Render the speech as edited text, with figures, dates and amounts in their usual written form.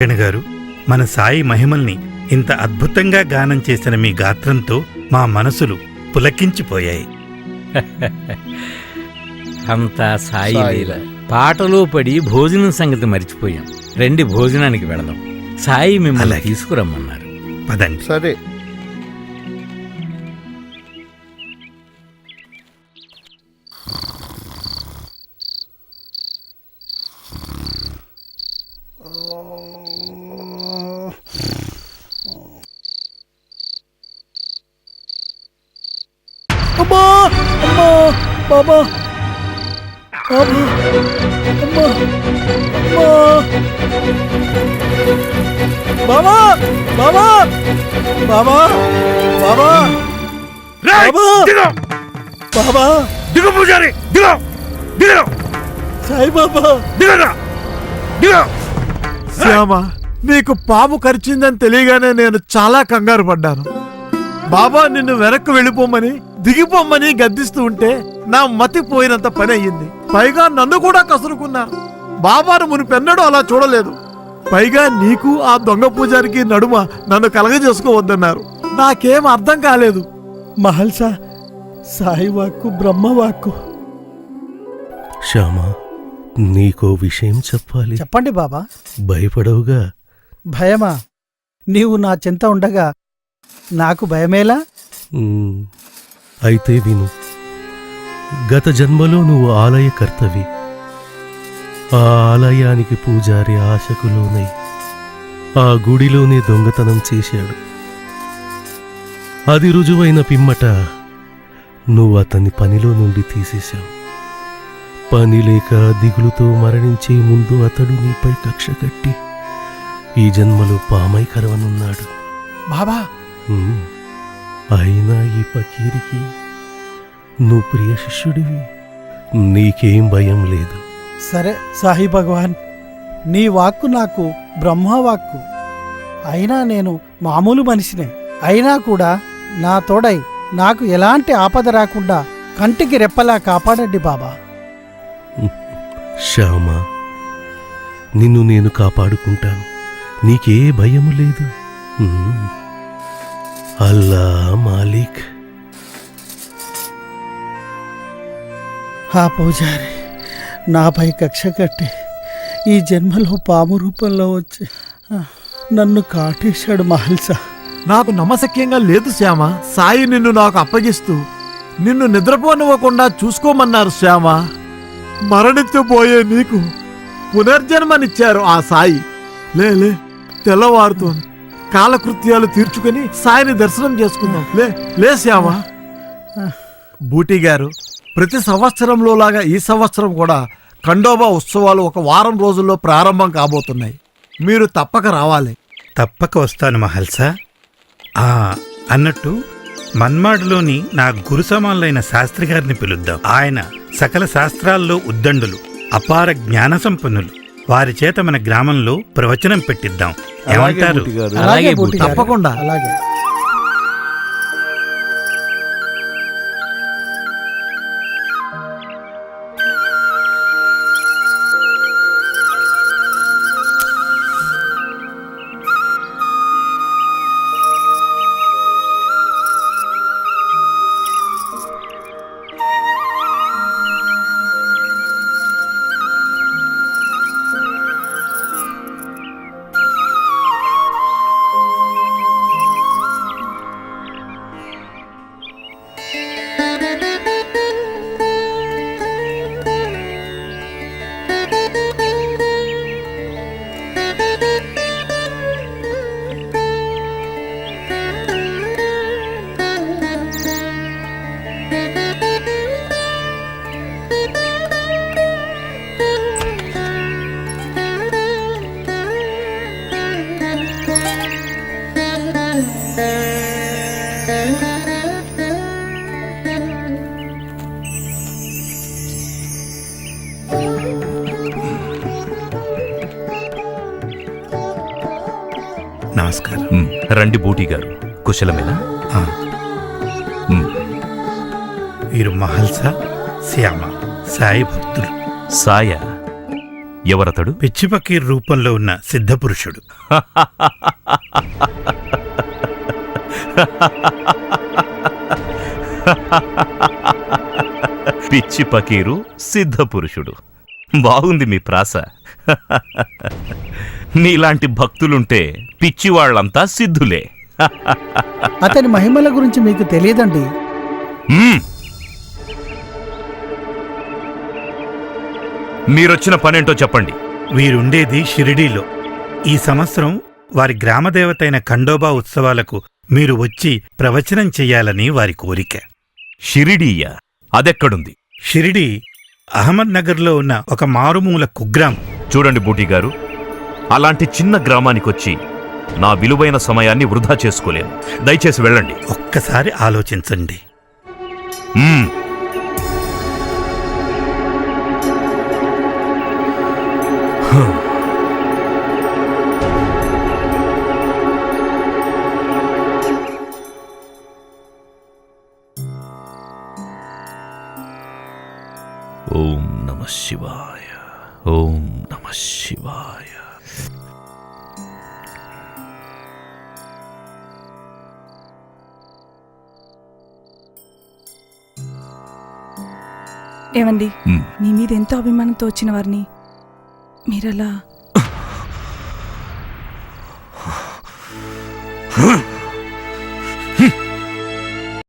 గారు, మన సాయి మహిమల్ని ఇంత అద్భుతంగా గానం చేసిన మీ గాత్రంతో మా మనసులు పులకించిపోయాయి. అంతా సాయి లీల. పాటలో పడి భోజనం సంగతి మర్చిపోయాం. రండి భోజనానికి వెళదాం. సాయి మిమ్మల్ని తీసుకురమ్మన్నారు. పదండి. సరే. అమ్మా అమ్మా బాబా అమ్మా అమ్మా బాబా బాబా బాబా బాబా బాబా దిగు పూజారి, దిగు దిగు సాయి బాబా దిగరా దిగు. శ్యామ, నీకు పాము కరిచిందని తెలియగానే నేను చాలా కంగారు పడ్డాను. బాబా నిన్ను వెనక్కు వెళ్ళిపోమని దిగిపోమ్మని గద్దిస్తూ ఉంటే నా మతి పోయినంత పని అయ్యింది. పైగా నన్ను కూడా కసురుకున్నారు. బాబాను మునిపెన్నడూ అలా చూడలేదు. పైగా నీకు ఆ దొంగ పూజారికి నడుమ నన్ను కలగజేసుకోవద్దన్నారు. నాకేం అర్థం కాలేదు. మహల్సా సాయి వాక్కు బ్రహ్మవాక్కు. శ్యామా, నీకో విషయం చెప్పాలి. చెప్పండి బాబా. భయపడవుగా? భయమా? నీవు నా చింత ఉండగా నాకు భయమేలా? అయితే విను. గత జన్మలో నువ్వు ఆలయకర్తవి. ఆ ఆలయానికి పూజారి ఆశకు లోనై ఆ గుడిలోనే దొంగతనం చేశాడు. అది రుజువైన పిమ్మట నువ్వు అతన్ని పనిలో నుండి తీసేశావు. పని లేక దిగులుతో మరణించే ముందు అతడు నీపై కక్ష కట్టి ఈ జన్మలో పామై కరవనున్నాడు. బాబా, అయినా ఈ పకీరికి నువ్వు ప్రియ శిష్యుడివి. నీకేం భయం లేదు. సరే సాయి భగవాన్, నీ వాక్కు నాకు బ్రహ్మవాక్కు. అయినా నేను మామూలు మనిషినే. అయినా కూడా నా తోడై నాకు ఎలాంటి ఆపద రాకుండా కంటికి రెప్పలా కాపాడండి బాబా. శ్యామా, నిన్ను నేను కాపాడుకుంటాను. నీకే భయము లేదు. అల్లా మాలిక్. ఆ పూజారి నాపై కక్ష కట్టి ఈ జన్మలో పాము రూపంలో వచ్చి నన్ను కాటేశాడు మహల్సా. నాకు నమ్మశక్యంగా లేదు శ్యామ. సాయి నిన్ను నాకు అప్పగిస్తూ నిన్ను నిద్రపోనివ్వకుండా చూసుకోమన్నారు శ్యామ. మరణించబోయే నీకు పునర్జన్మనిచ్చారు ఆ సాయి. లే తెల్లవారుతో కాలకృత్యాలు తీర్చుకుని సాయిని దర్శనం చేసుకుందాం. లే శ్యామ. బూటీ గారు, ప్రతి సంవత్సరంలో లాగా ఈ సంవత్సరం కూడా ఖండోబా ఉత్సవాలు ఒక వారం రోజుల్లో ప్రారంభం కాబోతున్నాయి. మీరు తప్పక రావాలి. తప్పక వస్తాను మహల్సా. అన్నట్టు మన్మాడ్లోని నా గురు సమానులైన శాస్త్రి గారిని పిలుద్దాం. ఆయన సకల శాస్త్రాల్లో ఉద్దండులు, అపార జ్ఞాన సంపన్నులు. వారి చేత మన గ్రామంలో ప్రవచనం పెట్టిద్దాం. ఏమంటారు? అలాగే బూటీ గారు. తప్పకుండా. అలాగే. నమస్కారం. రండి బూటీ గారు, కుశలమేనా? వీరు మహల్సా, శ్యామ సాయి భక్తులు. సాయ ఎవరతడు? పిచ్చి పకీర్ రూపంలో ఉన్న సిద్ధపురుషుడు. పిచ్చి పకీరు సిద్ధపురుషుడు. బాగుంది మీ ప్రాస. నీలాంటి భక్తులుంటే పిచ్చివాళ్లంతా సిద్ధులే. అతని మహిమల గురించి మీకు తెలియదండి. మ్మ్. మీరొచ్చిన పనేంటో చెప్పండి. వీరుండేది షిరిడీలో. ఈ సంవత్సరం వారి గ్రామదేవతైన ఖండోబా ఉత్సవాలకు మీరు వచ్చి ప్రవచనం చెయ్యాలని వారి కోరిక. షిరిడీయా? అదెక్కడుంది? షిరిడీ అహ్మద్ నగర్లో ఉన్న ఒక మారుమూల కుగ్రామం. చూడండి బూటీ గారు, అలాంటి చిన్న గ్రామానికొచ్చి నా విలువైన సమయాన్ని వృధా చేసుకోలేను. దయచేసి వెళ్ళండి. ఒక్కసారి ఆలోచించండి. మ్మ్. ఓం నమః శివాయ. ఓం నమః శివాయ. ఏమండి, మ్మ్. మీ మీద ఎంతో అభిమానంతో వచ్చిన వారిని మీరలా